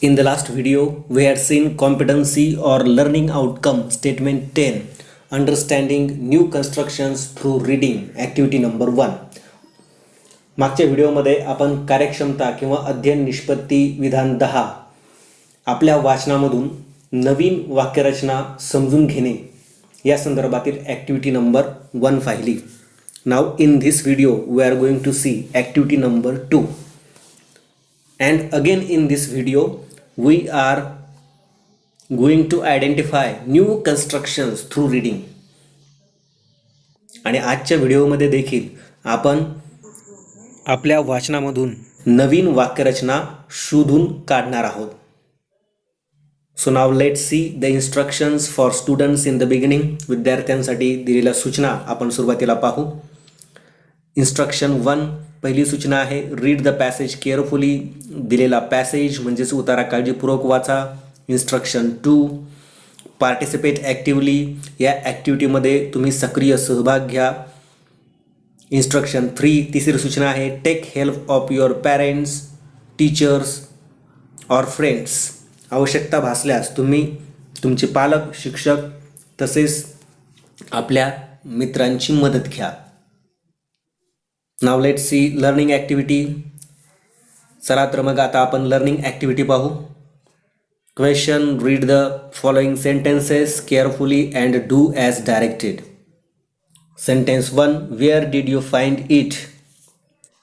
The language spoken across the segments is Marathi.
In the last video, we had seen competency or learning outcome statement 10, understanding new constructions through reading, activity number 1. मागच्या व्हिडिओमध्ये आपण कार्यक्षमता किंवा अध्ययन निष्पत्ती विधान 10 आपल्या वाचनामधून नवीन वाक्यरचना समजून घेणे या संदर्भातील ॲक्टिव्हिटी नंबर 1 पाहिली. Now in this video we are going to see activity number 2, and again in this video we are going to identify new constructions through reading. आणि आजच्या व्हिडिओमध्ये देखील आपण आपल्या वाचनामधून नवीन वाक्यरचना शोधून काढणार आहोत. So now let's see the instructions for students in the beginning. विद्यार्थ्यांसाठी दिलेल्या सूचना आपण सुरुवातीला पाहू. इन्स्ट्रक्शन 1, पहिली सूचना आहे रीड द पॅसेज केअरफुली. दिलेला पॅसेज म्हणजेच उतारा काळजीपूर्वक वाचा. Instruction 2, participate actively. या ॲक्टिव्हिटीमध्ये तुम्ही सक्रिय सहभाग घ्या. इन्स्ट्रक्शन 3, तिसरी सूचना आहे take help of your parents, teachers or friends. आवश्यकता भासल्यास तुम्ही तुमचे पालक, शिक्षक तसेच आपल्या मित्रांची मदत घ्या. नाव लेट्स सी लर्निंग ॲक्टिव्हिटी. चला तर मग आता आपण लर्निंग ॲक्टिव्हिटी पाहू. Question, read the following sentences carefully and do as directed. Sentence 1, where did you find it.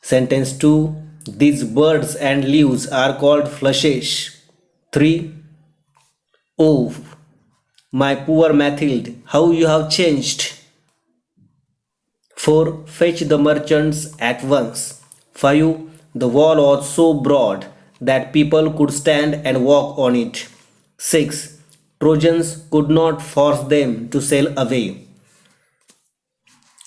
Sentence 2, these birds and leaves are called flushes. 3, oh my poor Mathilde, how you have changed. 4, fetch the merchants at once. 5, the wall was so broad that people could stand and walk on it. 6, Trojans could not force them to sail away.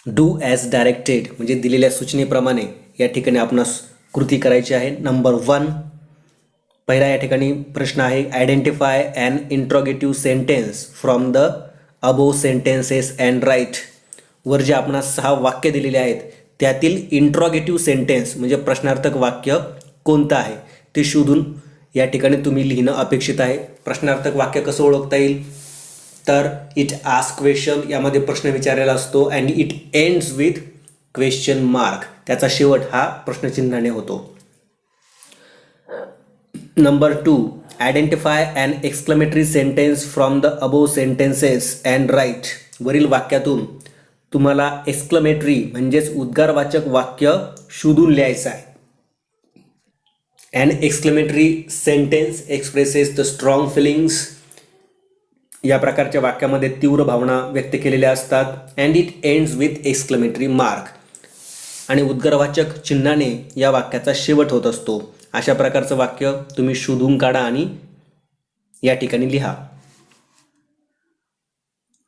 Do as directed म्हणजे दिलेल्या सूचनेप्रमाणे या ठिकाणी आपणास कृती करायची आहे. नंबर 1, पहिला या ठिकाणी प्रश्न आहे identify and interrogative sentence from the above sentences and write. वर जे आपणास 6 वाक्य दिलेले आहेत त्यातील इंट्रोगेटिव्ह सेंटेन्स म्हणजे प्रश्नार्थक वाक्य कोणतं आहे ते शोधून या ठिकाणी तुम्ही लिहिणं अपेक्षित आहे. प्रश्नार्थक वाक्य कसं ओळखता येईल तर इट आस्क क्वेश्चन, यामध्ये प्रश्न विचारलेला असतो and it ends with question mark. त्याचा शेवट हा प्रश्नचिन्हाने होतो. Number 2, identify and exclamatory sentence from the above sentences and write. वरील वाक्यातून तुम्हाला एक्सक्लेमेटरी म्हणजेच उद्गारवाचक वाक्य शोधून लिहायचं आहे. And exclamatory sentence expresses the strong feelings. या प्रकारच्या वाक्यामध्ये तीव्र भावना व्यक्त केलेल्या असतात. And it ends with exclamatory mark. आणि उद्गारवाचक चिन्हाने या वाक्याचा शेवट होत असतो. अशा प्रकारचं वाक्य तुम्ही शोधून काढा आणि या ठिकाणी लिहा.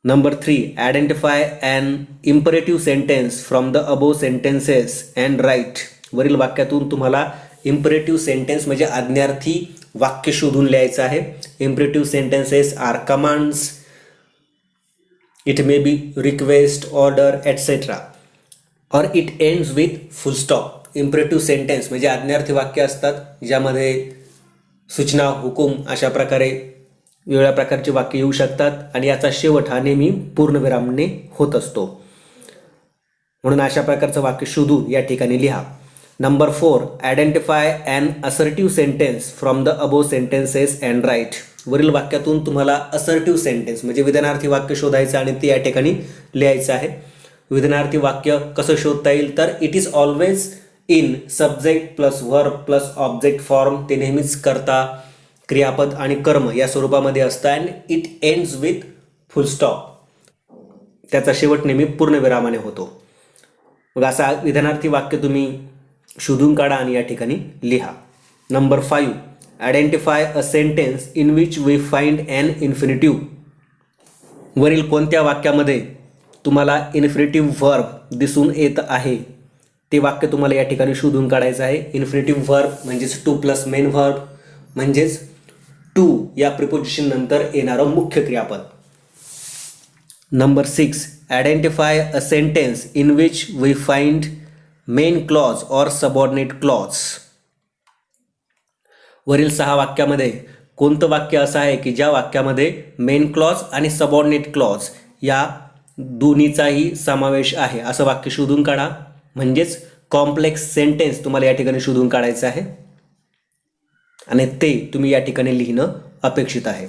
Number 3, identify and imperative sentence from the above sentences and write. वरील वाक्यातून तुम्हाला इम्परेटिव्ह सेंटेन्स म्हणजे आज्ञार्थी वाक्य शोधून लिहायचं आहे. Imperative sentences are commands, it may be request, order etcetera, और it ends with full stop. Imperative sentence म्हणजे आज्ञार्थी वाक्य असतात ज्यामध्ये सूचना, हुकूम अशा प्रकारे वेगवेगळ्या प्रकारचे वाक्य येऊ शकतात आणि याचा शेवट हा नेहमी पूर्णविरामाने होत असतो. म्हणून अशा प्रकारचं वाक्य शोधून या ठिकाणी लिहा. Number 4, identify and assertive sentence from the above sentences and write. वरील वाक्यातून तुम्हाला असर्टिव्ह सेंटेन्स म्हणजे विधानार्थी वाक्य शोधायचं आणि ते या ठिकाणी लिहायचं आहे. विधानार्थी वाक्य कसं शोधता येईल तर it is always in subject plus verb plus object form. ते नेहमीच कर्ता, क्रियापद आणि कर्म या स्वरूपामध्ये असतं. And it ends with full stop. त्याचा शेवट नेहमी पूर्णविरामाने होतो. मग असा विधानार्थी वाक्य तुम्ही शोधून काढा आणि या ठिकाणी लिहा. Number 5, identify a sentence in which we find an infinitive. वरील कोणत्या वाक्यामध्ये तुम्हाला इन्फिनिटिव्ह व्हर्ब दिसून येत आहे ते वाक्य तुम्हाला या ठिकाणी शोधून काढायचं आहे. इन्फिनिटिव्ह व्हर्ब म्हणजेच टू प्लस मेन व्हर्ब म्हणजेच टू या प्रिपोजिशन नंतर येणारं मुख्य क्रियापद. Number 6, identify a sentence in which we find main clause और सबऑर्डिनेट क्लॉज. वरील 6 वाक्यामध्ये कोणतं वाक्य असं आहे की ज्या वाक्यामध्ये मेन क्लॉज आणि सबऑर्डिनेट क्लॉज या दोन्हीचाही समावेश आहे असं वाक्य शोधून काढा. म्हणजेच कॉम्प्लेक्स सेंटेन्स तुम्हाला या ठिकाणी शोधून काढायचं आहे आणि ते तुम्ही या ठिकाणी लिहिणं अपेक्षित आहे.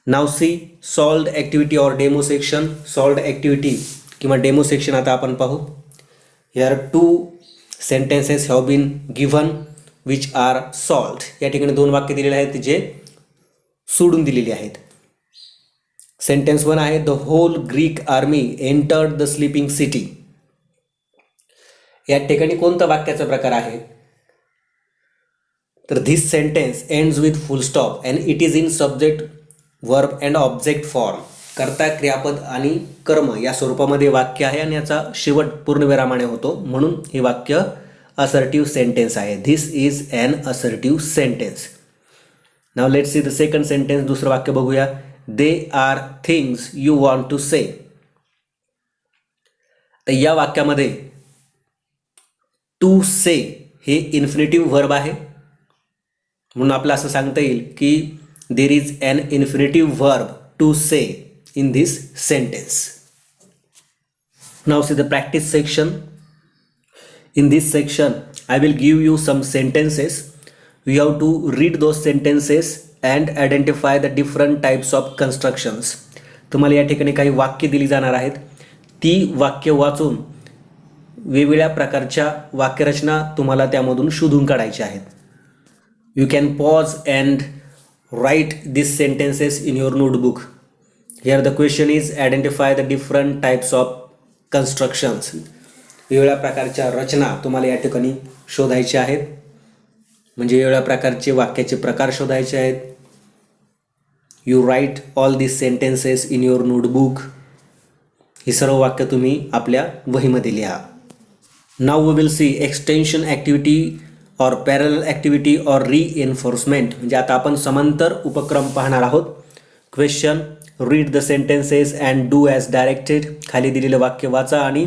Now see solved activity or demo section. Solved activity किंवा डेमो सेक्शन आता आपण पाहू. Here 2 sentences have been given which are solved. या ठिकाणी 2 वाक्य दिलेले आहेत जे सोडून दिलेली आहेत. सेंटेन्स 1 आहे the whole Greek army entered the sleeping city. या ठिकाणी कोणता वाक्याचा प्रकार आहे तर this sentence ends with full stop and it is in subject verb and object form. कर्ता क्रियापद आणि कर्म या स्वरूपामध्ये वाक्य आहे आणि याचा शेवट पूर्णविरामाने होतो म्हणून हे वाक्य असर्टिव्ह सेंटेन्स आहे. This is an assertive sentence. Now let's see the second sentence. दुसरं वाक्य बघूया. They are things you want to say. तर या वाक्यामध्ये टू से हे इन्फिनिटिव्ह व्हर्ब आहे म्हणून आपलं असं सांगता येईल की there is an infinitive verb to say in this sentence. Now see the practice section. In this section I will give you some sentences. You have to read those sentences and identify the different types of constructions. तुम्हाला या ठिकाणी काही वाक्य दिली जाणार आहेत. ती वाक्य वाचून वेगवेगळ्या प्रकारच्या वाक्यरचना तुम्हाला त्यामधून शोधून काढायच्या आहेत. You can pause and write these sentences in your notebook. Here the question is identify the different types of constructions. वेगवेगळ्या प्रकारच्या रचना तुम्हाला या ठिकाणी शोधायच्या आहेत म्हणजे वेगवेगळ्या प्रकारचे वाक्याचे प्रकार शोधायचे आहेत. You write all these sentences in your notebook. ही सर्व वाक्य तुम्ही आपल्या वहीमध्ये लिहा. Now we will see extension activity or parallel activity or reinforcement. म्हणजे आता आपण समांतर उपक्रम पाहणार आहोत. Question read the sentences and do as directed. खाली दिलेलं वाक्य वाचा आणि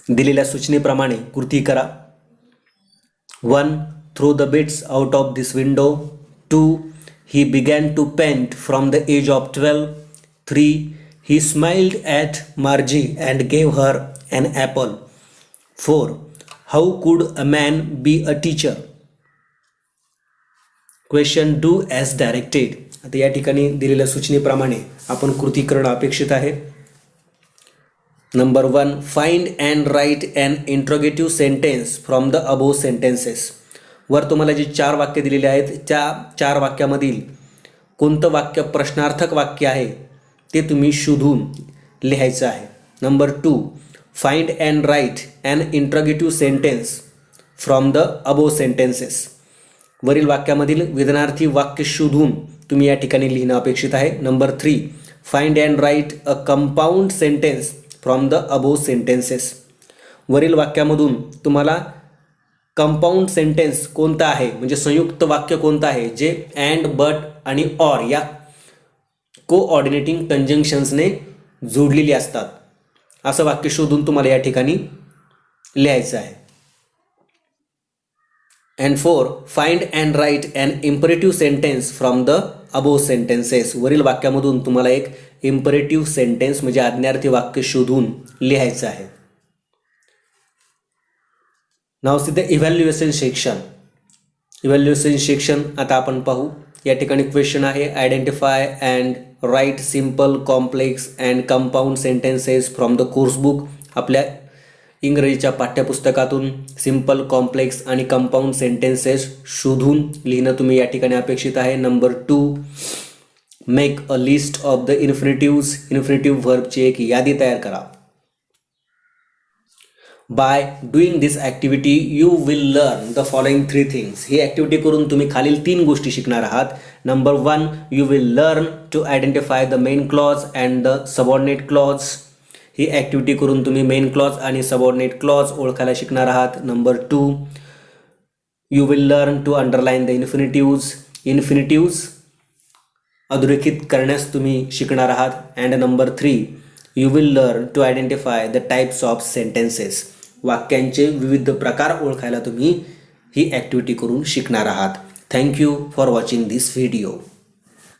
दिलेल्या सूचनेप्रमाणे कृती करा. 1 throw the bits out of this window. 2 he began to paint from the edge of 12. 3 he smiled at Margie and gave her an apple. 4 how could a man be a teacher. Question do as directed. आता या ठिकाणी दिलेल्या सूचनेप्रमाणे आपण कृती करणं अपेक्षित आहे. Number 1 find and write an interrogative sentence from the above sentences. वर तुम्हाला जे 4 वाक्य दिलेले आहेत त्या 4 वाक्यामधील कोणतं वाक्य प्रश्नार्थक वाक्य आहे ते तुम्ही शोधून लिहायचं आहे. Number 2 find and write an interrogative sentence from the above sentences. वरील वाक्यामधील वेदनार्थी वाक्य शोधून तुम्ही या ठिकाणी लिहिणं अपेक्षित आहे. Number 3 find and right a compound sentence from the above sentences. वरील वाक्यामधून तुम्हाला कंपाऊंड सेंटेन्स कोणता आहे म्हणजे संयुक्त वाक्य कोणतं आहे जे अँड बट आणि ऑर या कोऑर्डिनेटिंग कंजंक्शन्सने जोडलेली असतात असं वाक्य शोधून तुम्हाला या ठिकाणी लिहायचं आहे. And 4 find and write an imperative sentence from the above sentences. वरील वाक्यामधून तुम्हाला एक imperative sentence म्हणजे आज्ञार्थी वाक्य शोधून लिहायचं आहे. Now see the evaluation section. Evaluation section आता आपण पाहू. या ठिकाणी क्वेश्चन आहे identify and write simple, complex and compound sentences from the course book. आपल्या इंग्रजीच्या पाठ्यपुस्तकातून सिंपल, कॉम्प्लेक्स आणि कंपाऊंड सेंटेन्सेस शोधून लिहिणं तुम्ही या ठिकाणी अपेक्षित आहे. Number 2 make a list of the infinitives. Infinitive व्हर्बची एक यादी तयार करा. By doing this activity you will learn the following 3 things. ही ॲक्टिव्हिटी करून तुम्ही खालील 3 गोष्टी शिकणार आहात. Number 1 you will learn to identify the main clause and the subordinate clause. ही ॲक्टिव्हिटी करून तुम्ही मेन क्लॉज आणि सबऑर्डिनेट क्लॉज ओळखायला शिकणार आहात. Number 2 you will learn to underline the infinitives. Infinitives अधोरेखित करण्यास तुम्ही शिकणार आहात. And number 3 you will learn to identify the types of sentences. वाक्यांचे विविध प्रकार ओळखायला तुम्ही ही ॲक्टिव्हिटी करून शिकणार आहात. Thank you for watching this video.